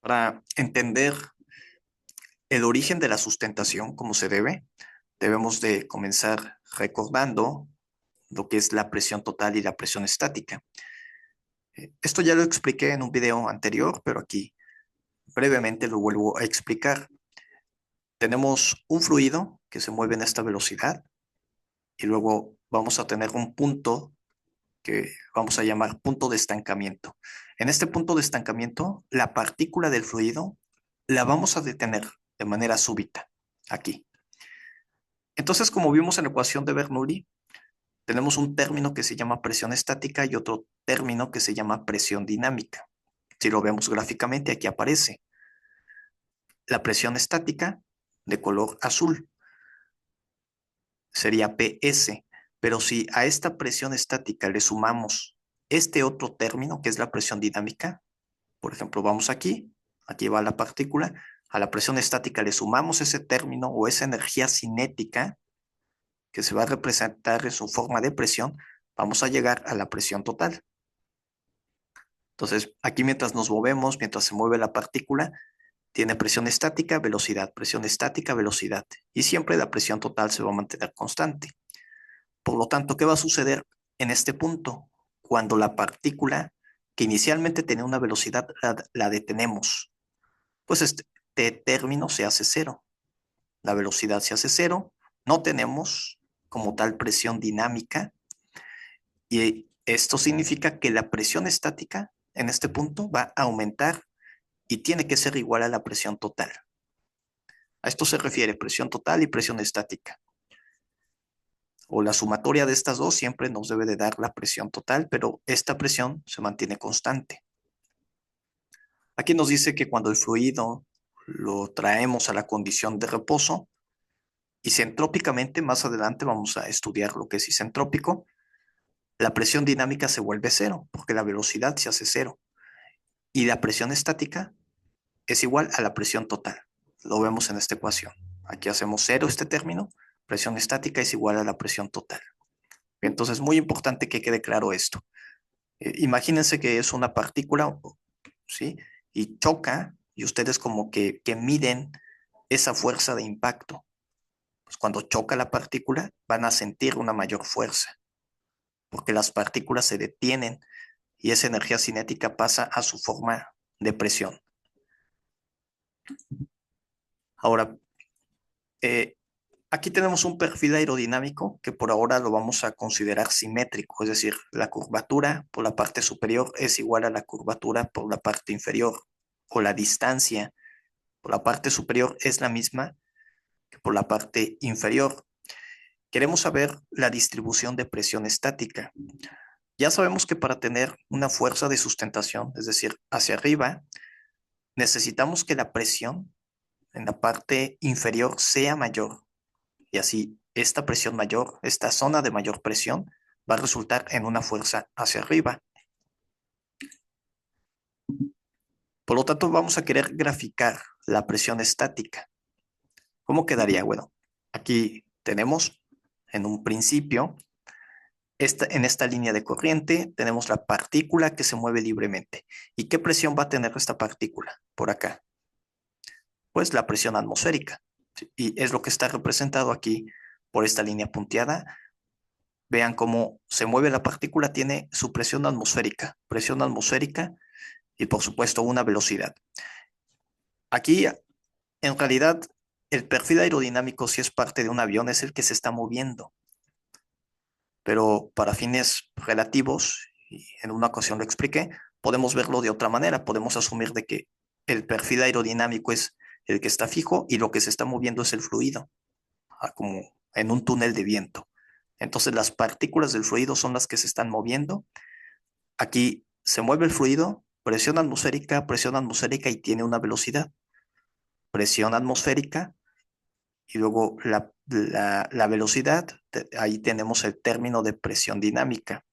Para entender el origen de la sustentación como se debe, debemos de comenzar recordando lo que es la presión total y la presión estática. Esto ya lo expliqué en un video anterior, pero aquí brevemente lo vuelvo a explicar. Tenemos un fluido que se mueve en esta velocidad y luego vamos a tener un punto que vamos a llamar punto de estancamiento. En este punto de estancamiento, la partícula del fluido la vamos a detener de manera súbita, aquí. Entonces, como vimos en la ecuación de Bernoulli, tenemos un término que se llama presión estática y otro término que se llama presión dinámica. Si lo vemos gráficamente, aquí aparece la presión estática de color azul, sería PS, pero si a esta presión estática le sumamos este otro término, que es la presión dinámica, por ejemplo, vamos aquí va la partícula, a la presión estática le sumamos ese término o esa energía cinética que se va a representar en su forma de presión, vamos a llegar a la presión total. Entonces, aquí mientras nos movemos, mientras se mueve la partícula, tiene presión estática, velocidad. Y siempre la presión total se va a mantener constante. Por lo tanto, ¿qué va a suceder en este punto? Cuando la partícula que inicialmente tenía una velocidad la detenemos, pues este término se hace cero. La velocidad se hace cero, no tenemos como tal presión dinámica y esto significa que la presión estática en este punto va a aumentar y tiene que ser igual a la presión total. A esto se refiere presión total y presión estática. O la sumatoria de estas dos siempre nos debe de dar la presión total, pero esta presión se mantiene constante. Aquí nos dice que cuando el fluido lo traemos a la condición de reposo, isentrópicamente, más adelante vamos a estudiar lo que es isentrópico, la presión dinámica se vuelve cero, porque la velocidad se hace cero. Y la presión estática es igual a la presión total. Lo vemos en esta ecuación. Aquí hacemos cero este término, presión estática es igual a la presión total. Entonces, muy importante que quede claro esto. Imagínense que es una partícula, ¿sí? Y choca, y ustedes como que miden esa fuerza de impacto. Pues cuando choca la partícula, van a sentir una mayor fuerza, porque las partículas se detienen y esa energía cinética pasa a su forma de presión. Ahora, eh, aquí tenemos un perfil aerodinámico que por ahora lo vamos a considerar simétrico, es decir, la curvatura por la parte superior es igual a la curvatura por la parte inferior, o la distancia por la parte superior es la misma que por la parte inferior. Queremos saber la distribución de presión estática. Ya sabemos que para tener una fuerza de sustentación, es decir, hacia arriba, necesitamos que la presión en la parte inferior sea mayor. Y así, esta presión mayor, esta zona de mayor presión, va a resultar en una fuerza hacia arriba. Por lo tanto, vamos a querer graficar la presión estática. ¿Cómo quedaría? Bueno, aquí tenemos en un principio, en esta línea de corriente, tenemos la partícula que se mueve libremente. ¿Y qué presión va a tener esta partícula por acá? Pues la presión atmosférica. ¿Sí? Y es lo que está representado aquí por esta línea punteada. Vean cómo se mueve la partícula, tiene su presión atmosférica y por supuesto una velocidad. Aquí, en realidad, el perfil aerodinámico, si es parte de un avión, es el que se está moviendo, pero para fines relativos, y en una ocasión lo expliqué, podemos verlo de otra manera. Podemos asumir de que el perfil aerodinámico es el que está fijo y lo que se está moviendo es el fluido, como en un túnel de viento. Entonces las partículas del fluido son las que se están moviendo. Aquí se mueve el fluido, presión atmosférica y tiene una velocidad. Presión atmosférica y luego la velocidad, ahí tenemos el término de presión dinámica.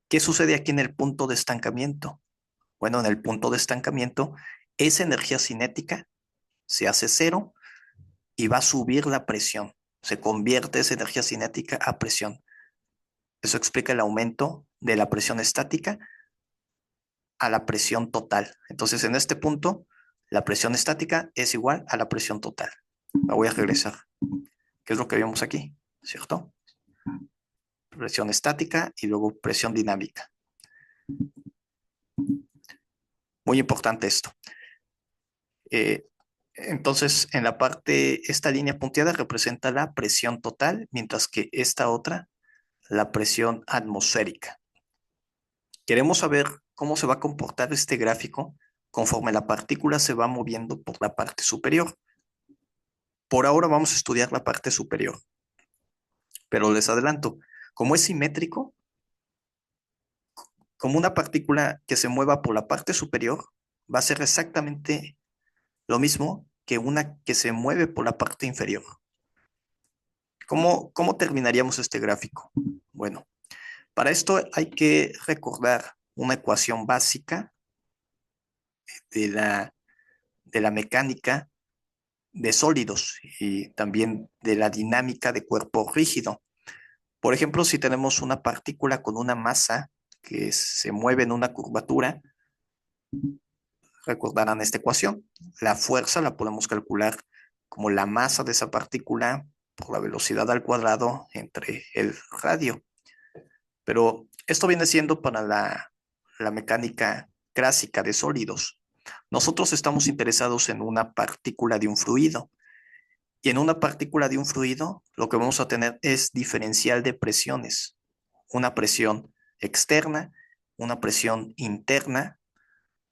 ¿Qué sucede aquí en el punto de estancamiento? Bueno, en el punto de estancamiento, esa energía cinética se hace cero y va a subir la presión. Se convierte esa energía cinética a presión. Eso explica el aumento de la presión estática a la presión total. Entonces, en este punto, la presión estática es igual a la presión total. La voy a regresar. ¿Qué es lo que vemos aquí? ¿Cierto? Presión estática y luego presión dinámica. Muy importante esto. Entonces, en la parte, esta línea punteada representa la presión total, mientras que esta otra, la presión atmosférica. Queremos saber cómo se va a comportar este gráfico conforme la partícula se va moviendo por la parte superior. Por ahora vamos a estudiar la parte superior, pero les adelanto, como es simétrico, como una partícula que se mueva por la parte superior va a ser exactamente lo mismo que una que se mueve por la parte inferior. ¿Cómo terminaríamos este gráfico? Bueno, para esto hay que recordar una ecuación básica de la mecánica de sólidos y también de la dinámica de cuerpo rígido. Por ejemplo, si tenemos una partícula con una masa que se mueve en una curvatura, recordarán esta ecuación. La fuerza la podemos calcular como la masa de esa partícula por la velocidad al cuadrado entre el radio. Pero esto viene siendo para la mecánica clásica de sólidos. Nosotros estamos interesados en una partícula de un fluido. Y en una partícula de un fluido, lo que vamos a tener es diferencial de presiones. Una presión externa, una presión interna,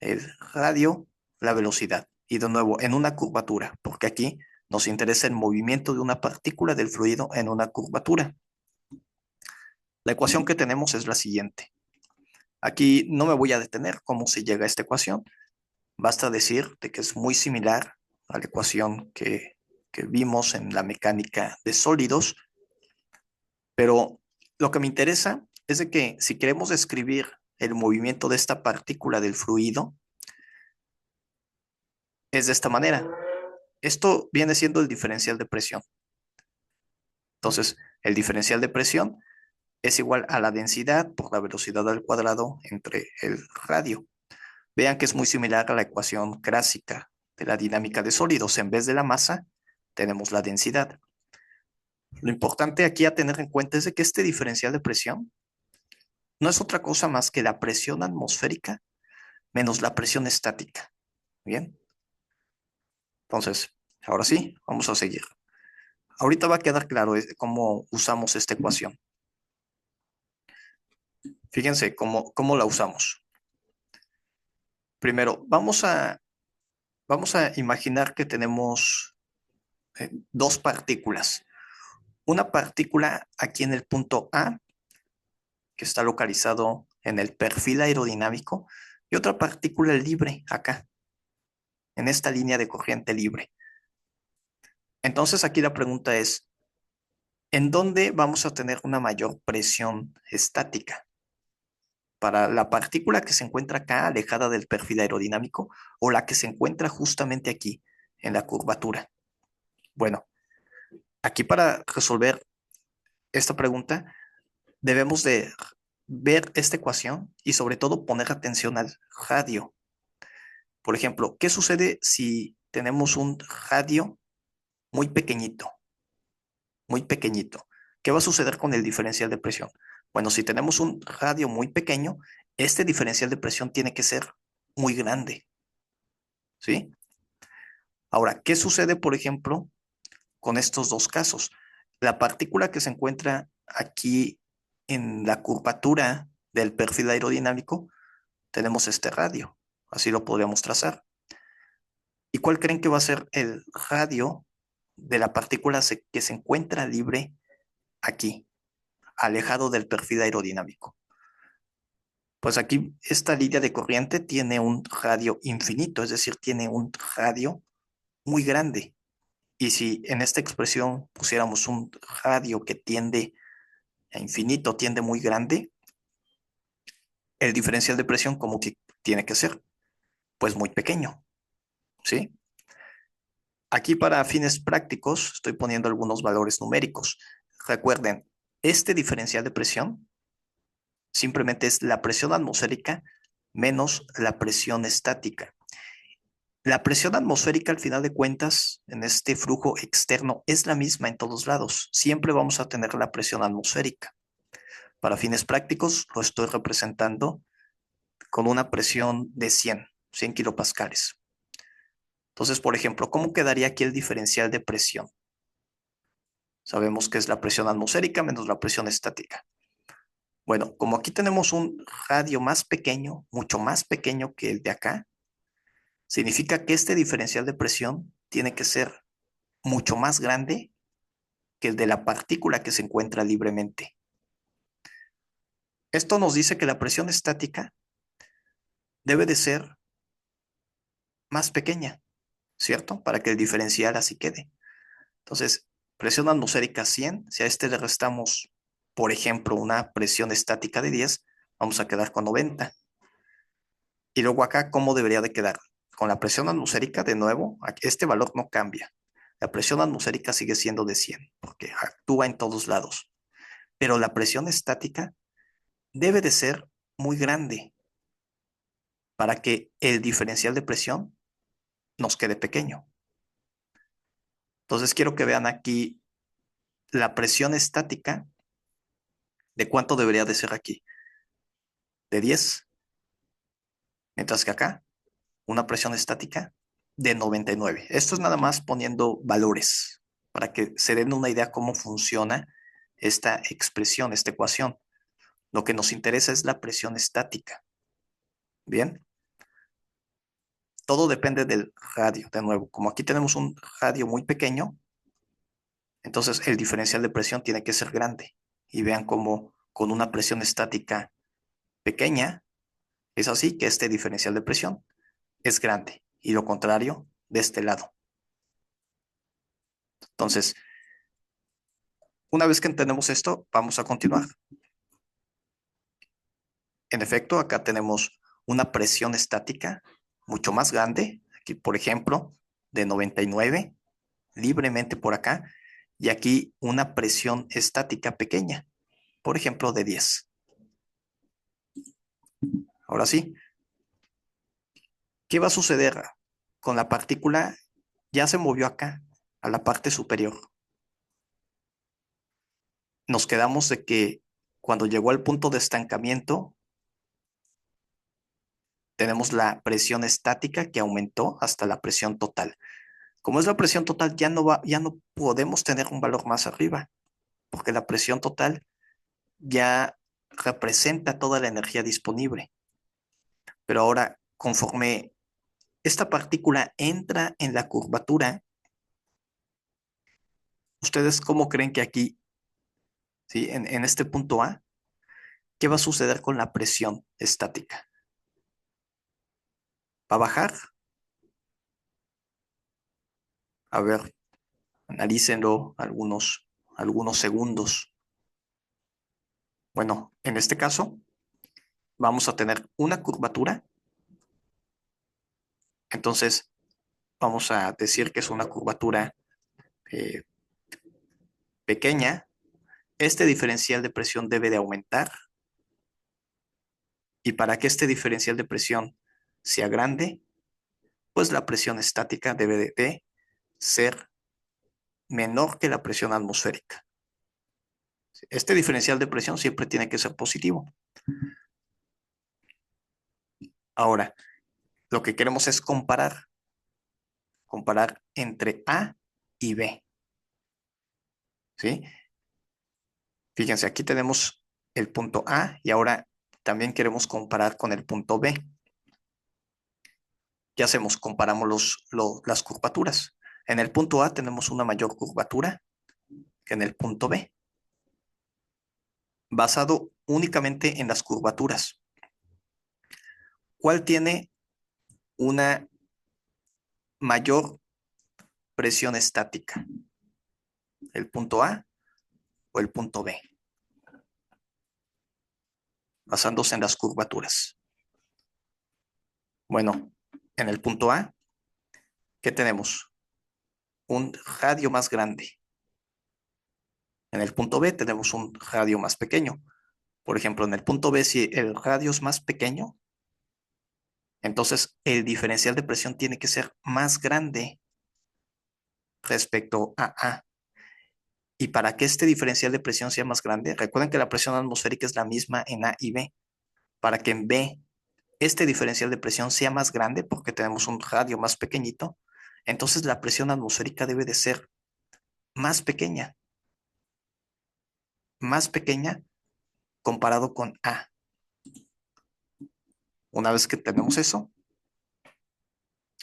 el radio, la velocidad. Y de nuevo, en una curvatura, porque aquí nos interesa el movimiento de una partícula del fluido en una curvatura. La ecuación que tenemos es la siguiente. Aquí no me voy a detener cómo se llega a esta ecuación. Basta decir de que es muy similar a la ecuación que vimos en la mecánica de sólidos, pero lo que me interesa es de que si queremos describir el movimiento de esta partícula del fluido, es de esta manera. Esto viene siendo el diferencial de presión. Entonces, el diferencial de presión es igual a la densidad por la velocidad al cuadrado entre el radio. Vean que es muy similar a la ecuación clásica de la dinámica de sólidos. En vez de la masa, tenemos la densidad. Lo importante aquí a tener en cuenta es de que este diferencial de presión no es otra cosa más que la presión atmosférica menos la presión estática. Bien, entonces, ahora sí, vamos a seguir. Ahorita va a quedar claro cómo usamos esta ecuación. Fíjense cómo la usamos. Primero, vamos a imaginar que tenemos dos partículas. Una partícula aquí en el punto A, que está localizado en el perfil aerodinámico, y otra partícula libre acá, en esta línea de corriente libre. Entonces aquí la pregunta es, ¿en dónde vamos a tener una mayor presión estática? ¿Para la partícula que se encuentra acá alejada del perfil aerodinámico o la que se encuentra justamente aquí, en la curvatura? Bueno, aquí para resolver esta pregunta debemos de ver esta ecuación y sobre todo poner atención al radio. Por ejemplo, ¿qué sucede si tenemos un radio muy pequeñito? Muy pequeñito. ¿Qué va a suceder con el diferencial de presión? Bueno, si tenemos un radio muy pequeño, este diferencial de presión tiene que ser muy grande, ¿sí? Ahora, ¿qué sucede, por ejemplo, con estos dos casos? La partícula que se encuentra aquí en la curvatura del perfil aerodinámico, tenemos este radio, así lo podríamos trazar. ¿Y cuál creen que va a ser el radio de la partícula que se encuentra libre aquí, alejado del perfil aerodinámico? Pues aquí esta línea de corriente tiene un radio infinito, es decir, tiene un radio muy grande. Y si en esta expresión pusiéramos un radio que tiende a infinito, tiende muy grande, el diferencial de presión, ¿cómo que tiene que ser? Pues muy pequeño, ¿sí? Aquí para fines prácticos estoy poniendo algunos valores numéricos. Recuerden, este diferencial de presión simplemente es la presión atmosférica menos la presión estática. La presión atmosférica, al final de cuentas, en este flujo externo es la misma en todos lados. Siempre vamos a tener la presión atmosférica. Para fines prácticos, lo estoy representando con una presión de 100 kilopascales. Entonces, por ejemplo, ¿cómo quedaría aquí el diferencial de presión? Sabemos que es la presión atmosférica menos la presión estática. Bueno, como aquí tenemos un radio más pequeño, mucho más pequeño que el de acá, significa que este diferencial de presión tiene que ser mucho más grande que el de la partícula que se encuentra libremente. Esto nos dice que la presión estática debe de ser más pequeña, ¿cierto? Para que el diferencial así quede. Entonces, presión atmosférica 100, si a este le restamos, por ejemplo, una presión estática de 10, vamos a quedar con 90. Y luego acá, ¿cómo debería de quedar? Con la presión atmosférica, de nuevo, este valor no cambia. La presión atmosférica sigue siendo de 100, porque actúa en todos lados. Pero la presión estática debe de ser muy grande para que el diferencial de presión nos quede pequeño. Entonces quiero que vean aquí la presión estática, de cuánto debería de ser aquí, de 10, mientras que acá una presión estática de 99. Esto es nada más poniendo valores para que se den una idea cómo funciona esta expresión, esta ecuación. Lo que nos interesa es la presión estática. Bien, todo depende del radio. De nuevo, como aquí tenemos un radio muy pequeño, entonces el diferencial de presión tiene que ser grande. Y vean cómo con una presión estática pequeña, es así que este diferencial de presión es grande. Y lo contrario de este lado. Entonces, una vez que entendemos esto, vamos a continuar. En efecto, acá tenemos una presión estática mucho más grande. Aquí, por ejemplo, de 99, libremente por acá. Y aquí una presión estática pequeña, por ejemplo, de 10. Ahora sí, ¿qué va a suceder con la partícula? Ya se movió acá, a la parte superior. Nos quedamos de que cuando llegó al punto de estancamiento, tenemos la presión estática que aumentó hasta la presión total. Como es la presión total, ya no podemos tener un valor más arriba, porque la presión total ya representa toda la energía disponible. Pero ahora, conforme esta partícula entra en la curvatura, ¿ustedes cómo creen que aquí, ¿sí? En este punto A, qué va a suceder con la presión estática? ¿Va a bajar? A ver, analícenlo algunos segundos. Bueno, en este caso, vamos a tener una curvatura. Entonces, vamos a decir que es una curvatura eh, pequeña. Este diferencial de presión debe de aumentar. Y para que este diferencial de presión sea grande, pues la presión estática debe de ser menor que la presión atmosférica. Este diferencial de presión siempre tiene que ser positivo. Ahora, lo que queremos es comparar entre A y B. ¿Sí? Fíjense, aquí tenemos el punto A y ahora también queremos comparar con el punto B. ¿Qué hacemos? Comparamos las curvaturas. En el punto A tenemos una mayor curvatura que en el punto B, basado únicamente en las curvaturas. ¿Cuál tiene una mayor presión estática? ¿El punto A o el punto B? Basándose en las curvaturas. Bueno, en el punto A, ¿qué tenemos? Un radio más grande. En el punto B tenemos un radio más pequeño. Por ejemplo, en el punto B, si el radio es más pequeño, Entonces, el diferencial de presión tiene que ser más grande respecto a A. Y para que este diferencial de presión sea más grande, recuerden que la presión atmosférica es la misma en A y B. Para que en B este diferencial de presión sea más grande, porque tenemos un radio más pequeñito, entonces la presión atmosférica debe de ser más pequeña comparado con A. Una vez que tenemos eso,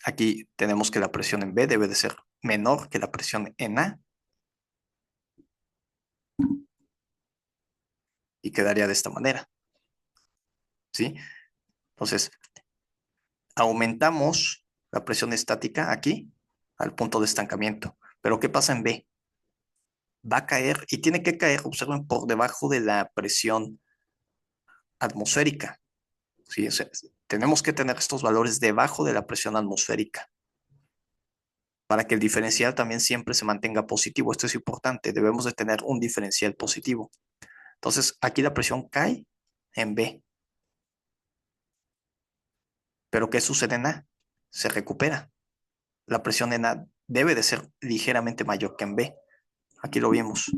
aquí tenemos que la presión en B debe de ser menor que la presión en A y quedaría de esta manera, ¿sí? Entonces, aumentamos la presión estática aquí al punto de estancamiento. Pero ¿qué pasa en B? Va a caer y tiene que caer, observen, por debajo de la presión atmosférica. ¿Sí? O sea, tenemos que tener estos valores debajo de la presión atmosférica para que el diferencial también siempre se mantenga positivo. Esto es importante, debemos de tener un diferencial positivo. Entonces, aquí la presión cae en B. Pero ¿qué sucede en A? Se recupera. La presión en A debe de ser ligeramente mayor que en B. Aquí lo vimos.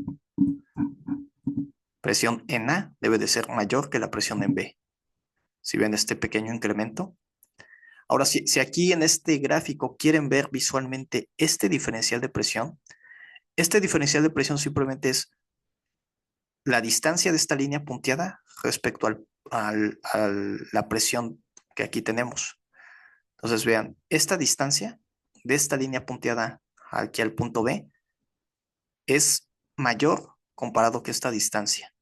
Presión en A debe de ser mayor que la presión en B. Si ven este pequeño incremento. Ahora, si aquí en este gráfico quieren ver visualmente este diferencial de presión, este diferencial de presión simplemente es la distancia de esta línea punteada respecto a la presión que aquí tenemos. Entonces, vean, esta distancia de esta línea punteada aquí al punto B es mayor comparado que esta distancia.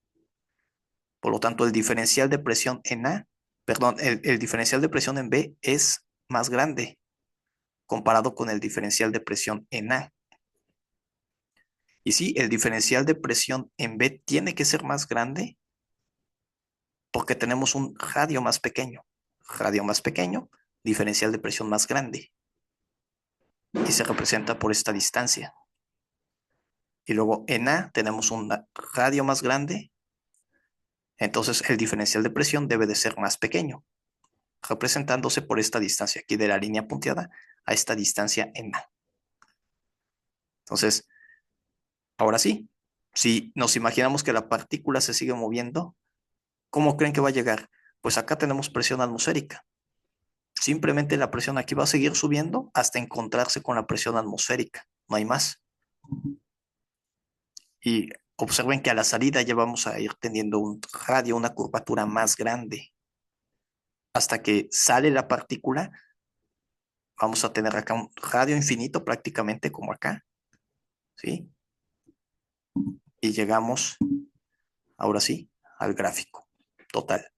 Por lo tanto, el diferencial de presión en A, perdón, el diferencial de presión en B es más grande comparado con el diferencial de presión en A. Y sí, el diferencial de presión en B tiene que ser más grande porque tenemos un radio más pequeño. Radio más pequeño, diferencial de presión más grande. Y se representa por esta distancia. Y luego en A tenemos un radio más grande, entonces el diferencial de presión debe de ser más pequeño, representándose por esta distancia aquí de la línea punteada a esta distancia en A. Entonces, ahora sí, si nos imaginamos que la partícula se sigue moviendo, ¿cómo creen que va a llegar? Pues acá tenemos presión atmosférica. Simplemente la presión aquí va a seguir subiendo hasta encontrarse con la presión atmosférica. No hay más. Y observen que a la salida ya vamos a ir teniendo un radio, una curvatura más grande. Hasta que sale la partícula, vamos a tener acá un radio infinito prácticamente como acá. ¿Sí? Y llegamos, ahora sí, al gráfico total.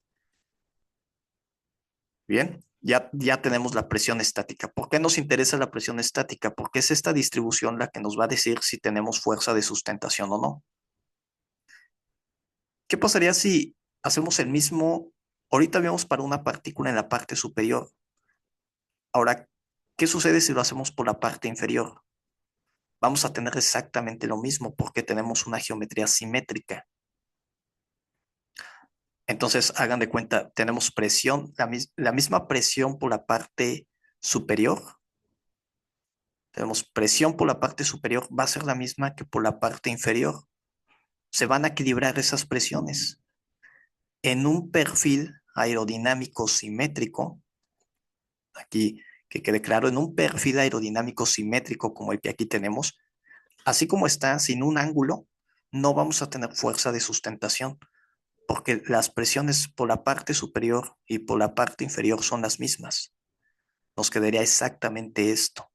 Bien, ya tenemos la presión estática. ¿Por qué nos interesa la presión estática? Porque es esta distribución la que nos va a decir si tenemos fuerza de sustentación o no. ¿Qué pasaría si hacemos el mismo? Ahorita vemos para una partícula en la parte superior. Ahora, ¿qué sucede si lo hacemos por la parte inferior? Vamos a tener exactamente lo mismo porque tenemos una geometría simétrica. Entonces, hagan de cuenta, tenemos presión, la misma presión por la parte superior. Tenemos presión por la parte superior, va a ser la misma que por la parte inferior. Se van a equilibrar esas presiones. En un perfil aerodinámico simétrico, aquí que quede claro, en un perfil aerodinámico simétrico como el que aquí tenemos, así como está, sin un ángulo, no vamos a tener fuerza de sustentación, porque las presiones por la parte superior y por la parte inferior son las mismas. Nos quedaría exactamente esto.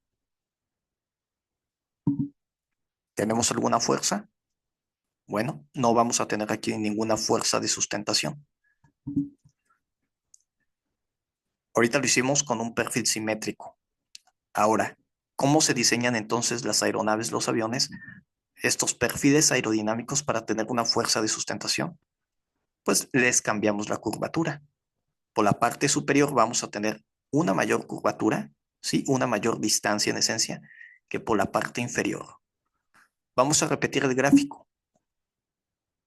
¿Tenemos alguna fuerza? Bueno, no vamos a tener aquí ninguna fuerza de sustentación. Ahorita lo hicimos con un perfil simétrico. Ahora, ¿cómo se diseñan entonces las aeronaves, los aviones, estos perfiles aerodinámicos para tener una fuerza de sustentación? Pues les cambiamos la curvatura. Por la parte superior vamos a tener una mayor curvatura, ¿sí? Una mayor distancia en esencia que por la parte inferior. Vamos a repetir el gráfico.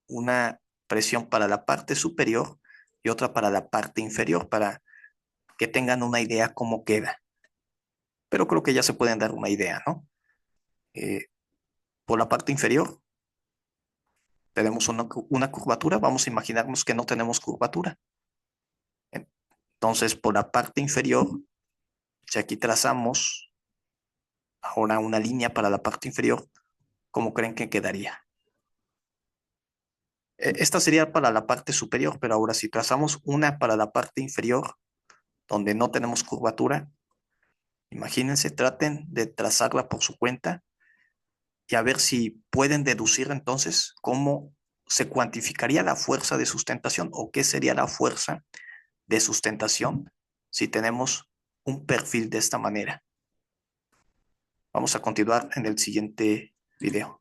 Una presión para la parte superior y otra para la parte inferior para que tengan una idea cómo queda. Pero creo que ya se pueden dar una idea, ¿no? Eh, por la parte inferior tenemos una curvatura, vamos a imaginarnos que no tenemos curvatura. Entonces, por la parte inferior, si aquí trazamos ahora una línea para la parte inferior, ¿cómo creen que quedaría? Esta sería para la parte superior, pero ahora si trazamos una para la parte inferior, donde no tenemos curvatura, imagínense, traten de trazarla por su cuenta y a ver si pueden deducir entonces cómo se cuantificaría la fuerza de sustentación o qué sería la fuerza de sustentación si tenemos un perfil de esta manera. Vamos a continuar en el siguiente video.